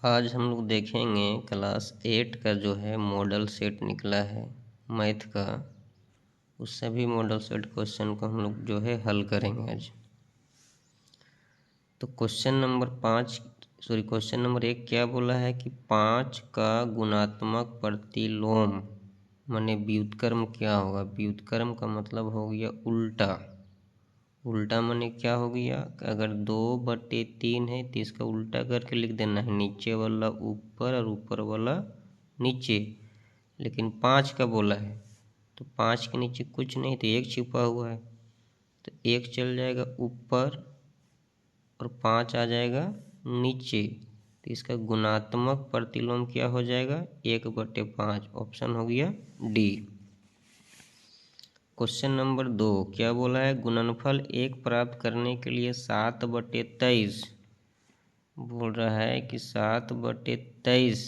आज हम लोग देखेंगे क्लास 8 का जो है मॉडल सेट निकला है मैथ का। उस सभी मॉडल सेट क्वेश्चन को हम लोग जो है हल करेंगे आज। तो क्वेश्चन नंबर 1 क्या बोला है कि 5 का गुणात्मक प्रतिलोम माने व्युत्क्रम क्या होगा। व्युत्क्रम का मतलब हो गया उल्टा। उल्टा माने क्या हो गया, अगर 2/3 है तो इसका उल्टा करके लिख देना है, नीचे वाला ऊपर और ऊपर वाला नीचे। लेकिन 5 का बोला है तो 5 के नीचे कुछ नहीं तो 1 छिपा हुआ है, तो 1 चल जाएगा ऊपर और 5 आ जाएगा नीचे। तो इसका गुणात्मक प्रतिलोम क्या हो जाएगा, 1/5। ऑप्शन हो गया डी। क्वेश्चन नंबर 2 क्या बोला है, गुणनफल 1 प्राप्त करने के लिए 7/23 बोल रहा है कि 7/23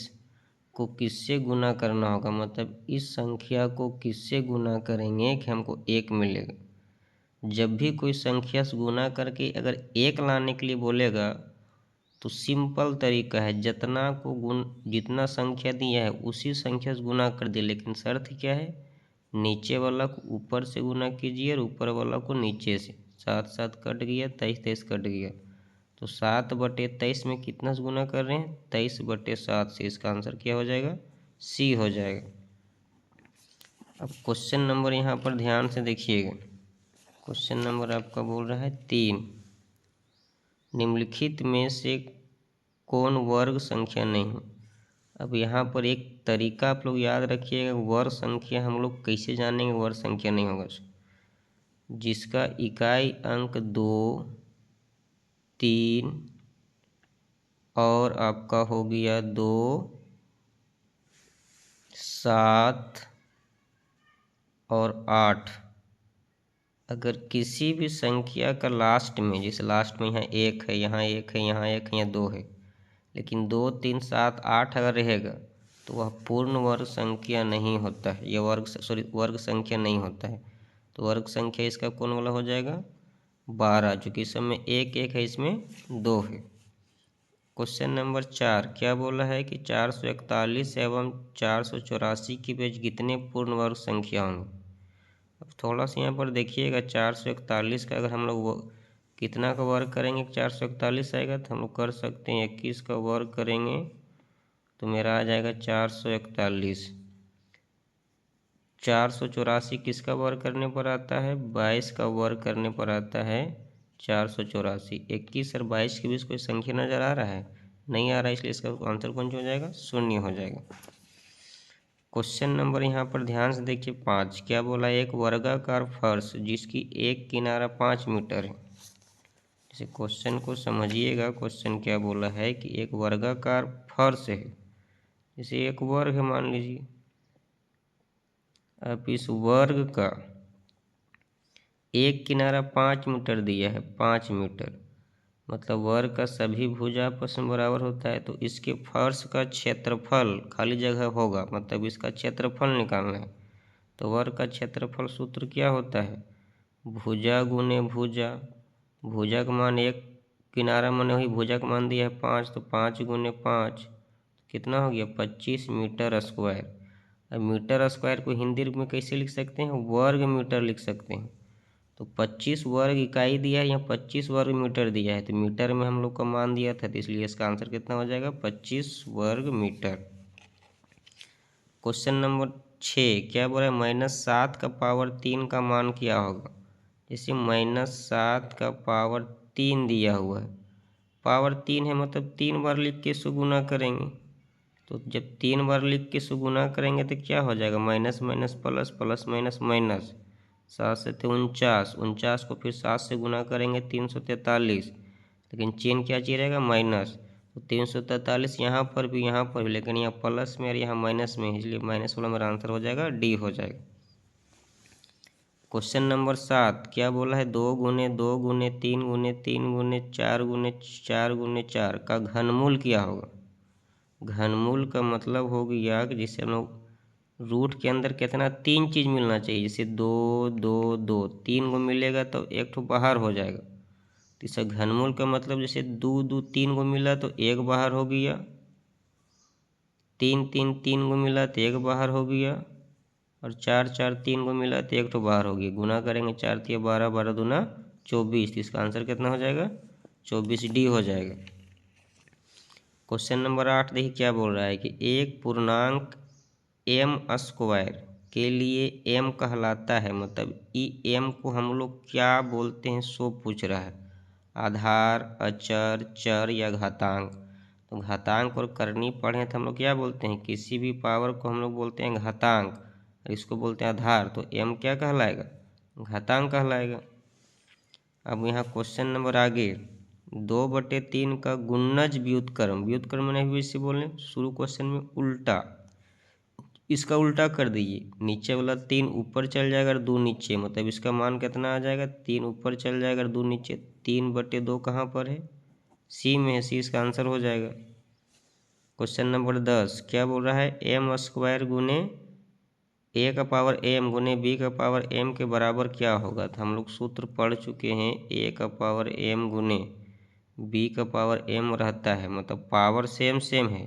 को किससे गुना करना होगा। मतलब इस संख्या को किससे गुना करेंगे कि हमको 1 मिलेगा। जब भी कोई संख्या से गुना करके अगर 1 लाने के लिए बोलेगा तो सिंपल तरीका है, जितना संख्या दिया है उसी संख्या से गुना कर दे। लेकिन शर्त क्या है, नीचे वाला को ऊपर से गुना कीजिए और ऊपर वाला को नीचे से। 7 7 कट गया, 23 23 कट गया, तो 7/23 में कितना से गुना कर रहे हैं, 23/7 से। इसका आंसर क्या हो जाएगा, सी हो जाएगा। अब क्वेश्चन नंबर यहाँ पर ध्यान से देखिएगा। क्वेश्चन नंबर आपका बोल रहा है 3, निम्नलिखित में से कौन वर्ग संख्या नहीं। अब यहाँ पर एक तरीका आप लोग याद रखिएगा, वर्ग संख्या हम लोग कैसे जानेंगे वर्ग संख्या नहीं होगा। जिसका इकाई अंक 2 3 और आपका हो गया 2 7 और 8, अगर किसी भी संख्या का लास्ट में, जैसे लास्ट में यहाँ 1 है, यहाँ 1 है, यहाँ 1 है, यहाँ 2 है, लेकिन 2 3 7 8 अगर रहेगा तो वह पूर्ण वर्ग संख्या नहीं होता है, यह वर्ग संख्या नहीं होता है। तो वर्ग संख्या इसका कौन वाला हो जाएगा, 12, जो कि इसमें 1 1 है, इसमें 2 है। क्वेश्चन नंबर 4 क्या बोला है कि 441 एवं 484 के बीच कितने पूर्ण वर्ग संख्या होंगे। अब थोड़ा सा यहाँ पर देखिएगा, 441 का अगर हम लोग कितना का वर्ग करेंगे, 441 आएगा तो हम लोग कर सकते हैं 21 का वर्ग करेंगे तो मेरा आ जाएगा 441। 484 किसका वर्ग करने पर आता है, 22 का वर्ग करने पर आता है 484। 21 और 22 के बीच कोई संख्या नज़र आ रहा है, नहीं आ रहा है, इसलिए इसका आंसर कौन हो जाएगा, 0 हो जाएगा। क्वेश्चन नंबर यहाँ पर ध्यान से देखिए 5 क्या बोला है, एक वर्गाकार फर्श जिसकी एक किनारा 5 मीटर है। जैसे क्वेश्चन को समझिएगा, क्वेश्चन क्या बोला है कि एक वर्गाकार फर्श है, जैसे एक वर्ग है मान लीजिए। अब इस वर्ग का एक किनारा 5 मीटर दिया है, 5 मीटर, मतलब वर्ग का सभी भुजा आपस में बराबर होता है। तो इसके फर्श का क्षेत्रफल खाली जगह होगा, मतलब इसका क्षेत्रफल निकालना है। तो वर्ग का क्षेत्रफल सूत्र क्या होता है, भुजा गुने भुजा। भुजा का मान एक किनारा माने वही भुजा का मान दिया है 5, तो 5 गुने 5 कितना हो गया, 25 मीटर स्क्वायर। अब मीटर स्क्वायर को हिंदी में कैसे लिख सकते हैं, वर्ग मीटर लिख सकते हैं। तो 25 वर्ग इकाई दिया है, यहाँ 25 वर्ग मीटर दिया है, तो मीटर में हम लोग का मान दिया था, तो इसलिए इसका आंसर कितना हो जाएगा, 25 वर्ग मीटर। क्वेश्चन नंबर 6 क्या बोला है, -7 का पावर 3 का मान क्या होगा। जैसे -7 का पावर 3 दिया हुआ है, पावर 3 है मतलब 3 बार लिख के इसको गुना करेंगे। तो जब 3 बार लिख के इसको गुना करेंगे तो क्या हो जाएगा, minus minus plus, plus minus minus. 7 से 49, 49 को फिर 7 से गुना करेंगे 343, लेकिन चिन्ह क्या चाहिए रहेगा, माइनस। तो 343 यहाँ पर भी लेकिन यहाँ प्लस में और यहाँ माइनस में, इसलिए माइनस वाला मेरा आंसर हो जाएगा, डी हो जाएगा। क्वेश्चन नंबर 7 क्या बोला है, 2 गुने 2 गुने 3 गुने 3 गुने 4 गुने 4 गुने 4 का घनमूल क्या होगा। घनमूल का मतलब हो गया कि जैसे हम लोग रूट के अंदर कितना 3 चीज़ मिलना चाहिए, जैसे 2 2 2 3 को मिलेगा तो एक ठो बाहर हो जाएगा। तो इसका घनमूल का मतलब जैसे 2 2 3 को मिला तो एक बाहर हो गया, 3 3 3 को मिला तो 1 बाहर हो गया, और 4 4 3 को मिला तो 1 तो बाहर हो गया। गुना करेंगे 4 3 12, 12 दूना 24, तो इसका आंसर कितना हो जाएगा? 24D हो जाएगा। क्वेश्चन नंबर 8 देखिए क्या बोल रहा है कि एक पूर्णांक m स्क्वायर के लिए m कहलाता है, मतलब m को हम लोग क्या बोलते हैं सो पूछ रहा है। आधार, अचर, चर या घातांक। तो घातांक और करनी पढ़े तो हम लोग क्या बोलते हैं, किसी भी पावर को हम लोग बोलते हैं घातांक, इसको बोलते हैं आधार। तो m क्या कहलाएगा? घातांक कहलाएगा। अब यहाँ क्वेश्चन नंबर आगे 2/3 का गुणज व्युत्क्रम, व्युत्क्रम मैंने भी इसे बोले शुरू क्वेश्चन में उल्टा, इसका उल्टा कर दीजिए। नीचे वाला 3 ऊपर चल जाएगा और 2 नीचे, मतलब इसका मान कितना आ जाएगा? 3 ऊपर चल जाएगा और 2 नीचे। 3/2 कहाँ पर है? सी में है, सी इसका आंसर हो जाएगा। क्वेश्चन नंबर 10 क्या बोल रहा है? m स्क्वायर गुने a का पावर m गुने b का पावर m के बराबर क्या होगा? तो हम लोग सूत्र पढ़ चुके हैं, a का पावर m गुने b का पावर m रहता है, मतलब पावर सेम सेम है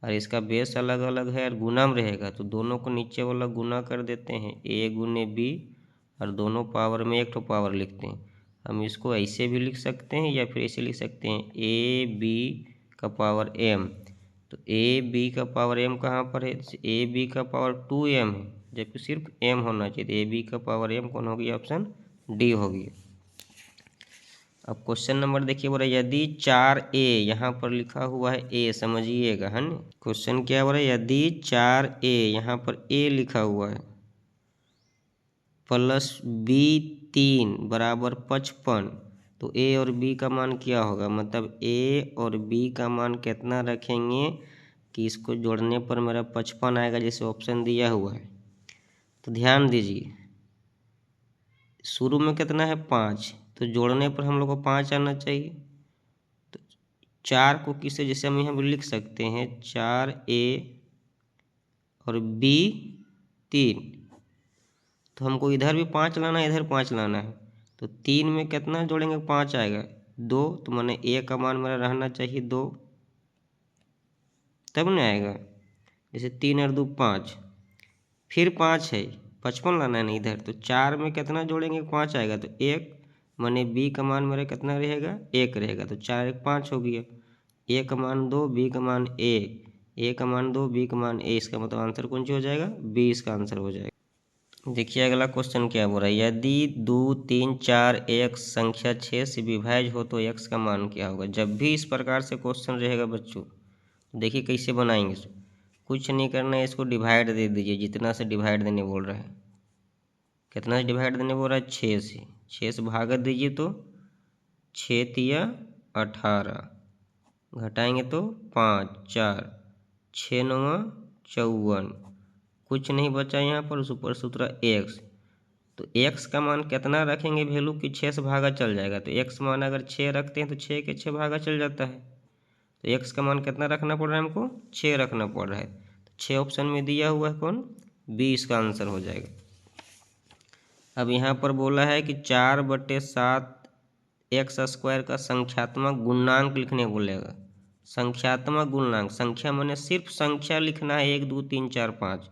और इसका बेस अलग अलग है और गुना में रहेगा, तो दोनों को नीचे वाला गुना कर देते हैं, a गुने b, और दोनों पावर में एक तो पावर लिखते हैं। हम इसको ऐसे भी लिख सकते हैं या फिर ऐसे लिख सकते हैं a b का पावर m। तो ए बी का पावर m कहाँ पर है? ए बी का पावर 2m है, जबकि सिर्फ m होना चाहिए। तो ए बी का पावर m कौन हो गया? ऑप्शन डी हो गया। अब क्वेश्चन नंबर देखिए, बोला यदि 4a, यहाँ पर लिखा हुआ है a, समझिएगा है ना। क्वेश्चन क्या बोला? यदि 4a, यहाँ पर a लिखा हुआ है, प्लस b 3 बराबर 55, तो a और b का मान क्या होगा? मतलब a और b का मान कितना रखेंगे कि इसको जोड़ने पर मेरा 55 आएगा, जैसे ऑप्शन दिया हुआ है। तो ध्यान दीजिए, शुरू में कितना है? 5, तो जोड़ने पर हम लोग को 5 आना चाहिए। तो 4 को किसे, जैसे हम यहाँ पर लिख सकते हैं 4a और b 3, तो हमको इधर भी 5 लाना है, इधर 5 लाना है। तो 3 में कितना जोड़ेंगे? 5 आएगा, 2, तो मैंने a का मान मेरा रहना चाहिए 2, तब नहीं आएगा। जैसे 3 और 2 5, फिर 5 है, 55 लाना है ना इधर, तो 4 में कितना जोड़ेंगे? 5 आएगा, तो 1, मैंने b का मान मेरा कितना रहेगा? 1 रहेगा, तो 4 1 5 हो गया। a का मान 2, b का मान 1, a का मान 2, b का मान 1, इसका मतलब आंसर कौन सी हो जाएगा? b इसका आंसर हो जाएगा। देखिए अगला क्वेश्चन क्या बोल रहा है? यदि 2 3 4 x संख्या 6 से विभाज्य हो तो x का मान क्या होगा? जब भी इस प्रकार से क्वेश्चन रहेगा बच्चों, देखिए कैसे बनाएंगे इसको। कुछ नहीं करना है, इसको डिवाइड दे दीजिए, जितना से डिवाइड देने बोल रहा है। कितना से डिवाइड देने बोल रहा है? 6 से। 6 से भाग दीजिए तो 6 तिया 18, घटाएंगे तो 5 4, 6 9 54, कुछ नहीं बचा यहाँ पर, ऊपर सूत्र x। तो x का मान कितना रखेंगे वैल्यू कि 6 से भागा चल जाएगा। तो x मान अगर 6 रखते हैं तो 6 के 6 भागा चल जाता है। तो x का मान कितना रखना पड़ रहा है हमको? 6 रखना पड़ रहा है। तो 6 ऑप्शन में दिया हुआ है, कौन? b इसका आंसर हो जाएगा। अब यहाँ पर बोला है कि 4/7 x स्क्वायर का संख्यात्मक गुणांक लिखने बोलेगा। संख्यात्मक गुणांक, संख्या माने सिर्फ संख्या लिखना है, 1 2 3 4 5,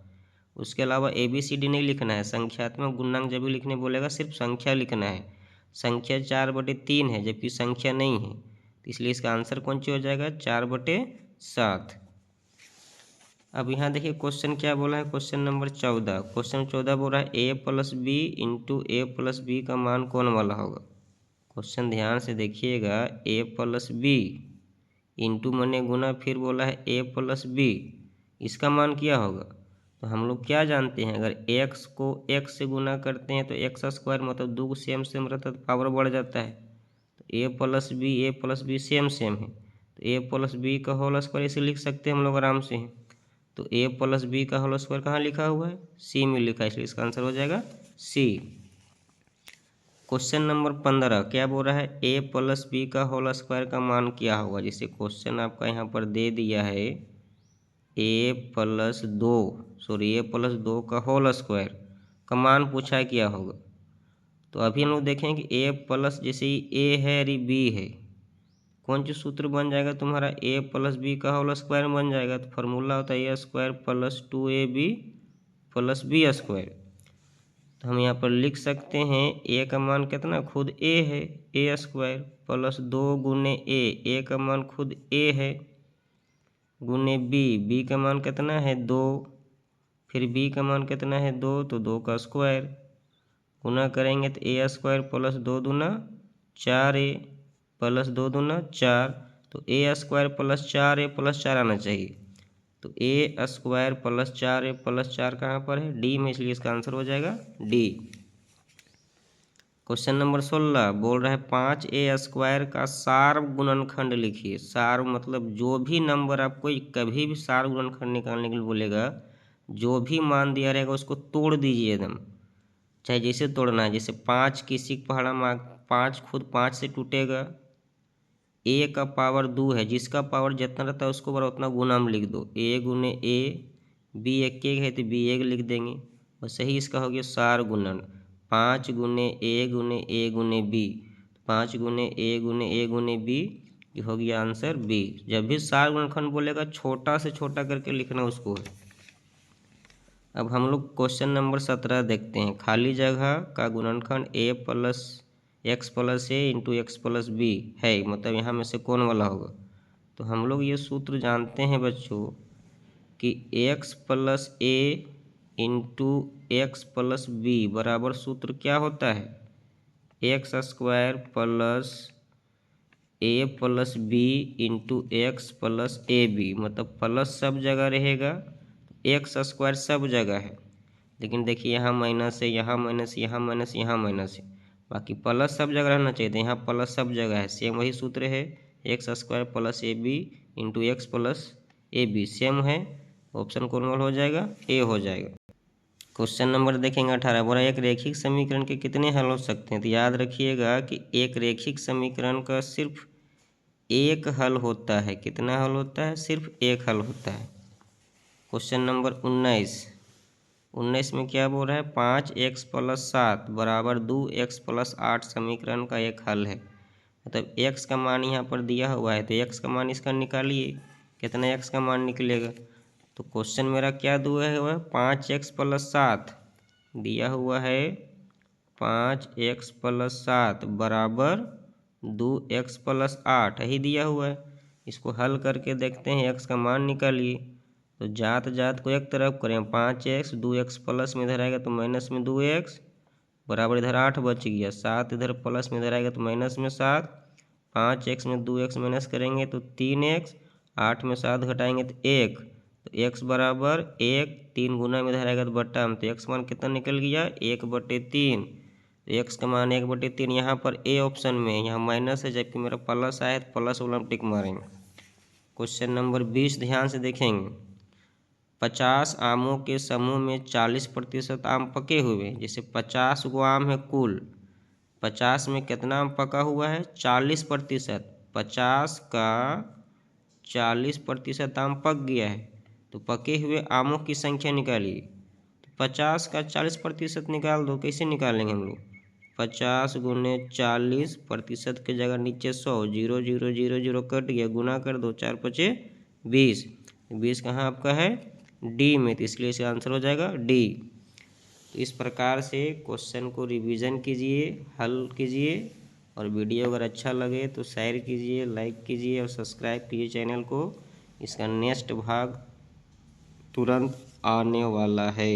उसके अलावा ABCD नहीं लिखना है। संख्यात्मक गुणांक जब भी लिखने बोलेगा सिर्फ संख्या लिखना है। संख्या 4/3 है, जबकि संख्या नहीं है, तो इसलिए इसका आंसर कौन सी हो जाएगा? 4/7। अब यहाँ देखिए क्वेश्चन क्या बोला है, क्वेश्चन नंबर 14। क्वेश्चन 14 बोल रहा है a + b into a + b का मान कौन वाला होगा? क्वेश्चन ध्यान से देखिएगा, a + b इंटू मैंने गुना, फिर बोला है a + b, इसका मान क्या होगा? तो हम लोग क्या जानते हैं, अगर x को x से गुना करते हैं तो x स्क्वायर, मतलब 2 सेम सेम रहता है तो पावर बढ़ जाता है। तो a + b सेम सेम है, तो a + b का होल स्क्वायर इसे लिख सकते हैं हम लोग आराम से। तो a + b का होल स्क्वायर कहाँ लिखा हुआ है? सी में लिखा है, इसलिए इसका आंसर हो जाएगा सी। क्वेश्चन नंबर 15 क्या बोल रहा है? a + b का होल स्क्वायर का मान क्या होगा? जैसे क्वेश्चन आपका यहाँ पर दे दिया है a + 2 का होल स्क्वायर का मान पूछा है क्या होगा। तो अभी हम लोग देखें कि a प्लस, जैसे a है और b है, कौन सी सूत्र बन जाएगा तुम्हारा, ए प्लस बी का होल स्क्वायर बन जाएगा। तो फॉर्मूला होता है A square plus 2ab plus B square. तो हम यहाँ पर लिख सकते हैं ए का मान कितना, खुद ए है, ए स्क्वायर प्लस 2 गुने ए का मान खुद ए है, गुने बी का मान कितना है 2, फिर बी का मान कितना है 2, तो 2 का स्क्वायर गुना करेंगे तो ए स्क्वायर प्लस 2 दूना 4a प्लस 2 दूना 4, तो ए स्क्वायर प्लस 4a प्लस 4 आना चाहिए। तो ए स्क्वायर प्लस 4a प्लस 4 कहाँ पर है, डी में, इसलिए इसका आंसर हो जाएगा डी। क्वेश्चन नंबर 16 बोल रहा है 5a स्क्वायर का सार गुणनखंड लिखिए। सार मतलब जो भी नंबर आपको कभी भी सार गुणनखंड निकालने के लिए बोलेगा, जो भी मान दिया रहेगा उसको तोड़ दीजिए एकदम, चाहे जैसे तोड़ना है। जैसे 5 किसी पहाड़ा में 5 खुद 5 से टूटेगा, ए का पावर 2 है, जिसका पावर जितना रहता है उसको बड़ा उतना गुना में लिख दो, ए गुने ए, बी एक है तो बी एक लिख देंगे, बस सही इसका हो गया सार गुणन। 5 गुने ए गुने बी, 5 गुने ए गुने बी, ये हो गया आंसर बी। जब भी सार गुणनखंड बोलेगा छोटा से छोटा करके लिखना उसको है। अब हम लोग क्वेश्चन नंबर 17 देखते हैं। खाली जगह का गुणनखंड x plus a into x plus B है, मतलब यहाँ में से कौन वाला होगा। तो हम लोग ये सूत्र जानते हैं बच्चों कि x plus a into x plus b बराबर सूत्र क्या होता है, x square plus a plus b into x plus a b, मतलब प्लस सब जगह रहेगा, एक्स स्क्वायर सब जगह है, लेकिन देखिए यहाँ माइनस है, यहाँ माइनस, यहाँ माइनस, यहाँ माइनस है, बाकी प्लस सब जगह रहना चाहिए, तो यहाँ प्लस सब जगह है। सेम वही सूत्र है, x square plus a b into x plus a b same है। ऑप्शन कौन हो जाएगा, ए हो जाएगा। क्वेश्चन नंबर देखेंगे 18 बोला एक रेखिक समीकरण के कितने हल हो सकते हैं। तो याद रखिएगा कि एक रेखिक समीकरण का सिर्फ एक हल होता है। कितना हल होता है, सिर्फ एक हल होता है। क्वेश्चन नंबर 19 में क्या बोल रहा है, 5x प्लस 7 बराबर 2x प्लस 8 समीकरण का एक हल है। मतलब x का मान यहाँ पर दिया हुआ है, तो x का मान इसका निकालिए, कितना x का मान निकलेगा। तो क्वेश्चन मेरा क्या दिया हुआ है, 5x प्लस 7 दिया हुआ है, 5x प्लस 7 बराबर 2x प्लस 8 ही दिया हुआ है। इसको हल करके देखते हैं, x का मान निकालिए। तो जात जात को एक तरफ करें, 5x 2x प्लस में इधर आएगा तो माइनस में 2x बराबर इधर 8 बच गया, 7 इधर प्लस में इधर आएगा तो माइनस में 7, 5x में 2x माइनस करेंगे तो 3x, 8 में 7 घटाएंगे तो 1, तो x बराबर 1, 3 गुना में इधर आएगा तो बट्टा में, तो x मान कितना निकल गया 1/3। तो x का मान 1/3 यहाँ पर ए ऑप्शन में, यहाँ माइनस है जबकि मेरा प्लस आया तो प्लस वाला में टिक मारेंगे। क्वेश्चन नंबर 20 ध्यान से देखेंगे। 50 आमों के समूह में 40% आम पके हुए, जैसे 50 गो आम है कुल, 50 में कितना आम पका हुआ है 40%, 50 का 40% आम पक गया है, तो पके हुए आमों की संख्या निकालिए। तो 50 का 40% निकाल दो, कैसे निकालेंगे हम लोग, 50 गुने 40% की जगह नीचे 100, 0 0 0 0 कट गया, गुना कर दो, 4 5 20, 20 कहाँ आपका है डी में, तो इसलिए इसका आंसर हो जाएगा डी। तो इस प्रकार से क्वेश्चन को रिवीजन कीजिए, हल कीजिए, और वीडियो अगर अच्छा लगे तो शेयर कीजिए, लाइक कीजिए और सब्सक्राइब कीजिए चैनल को। इसका नेक्स्ट भाग तुरंत आने वाला है।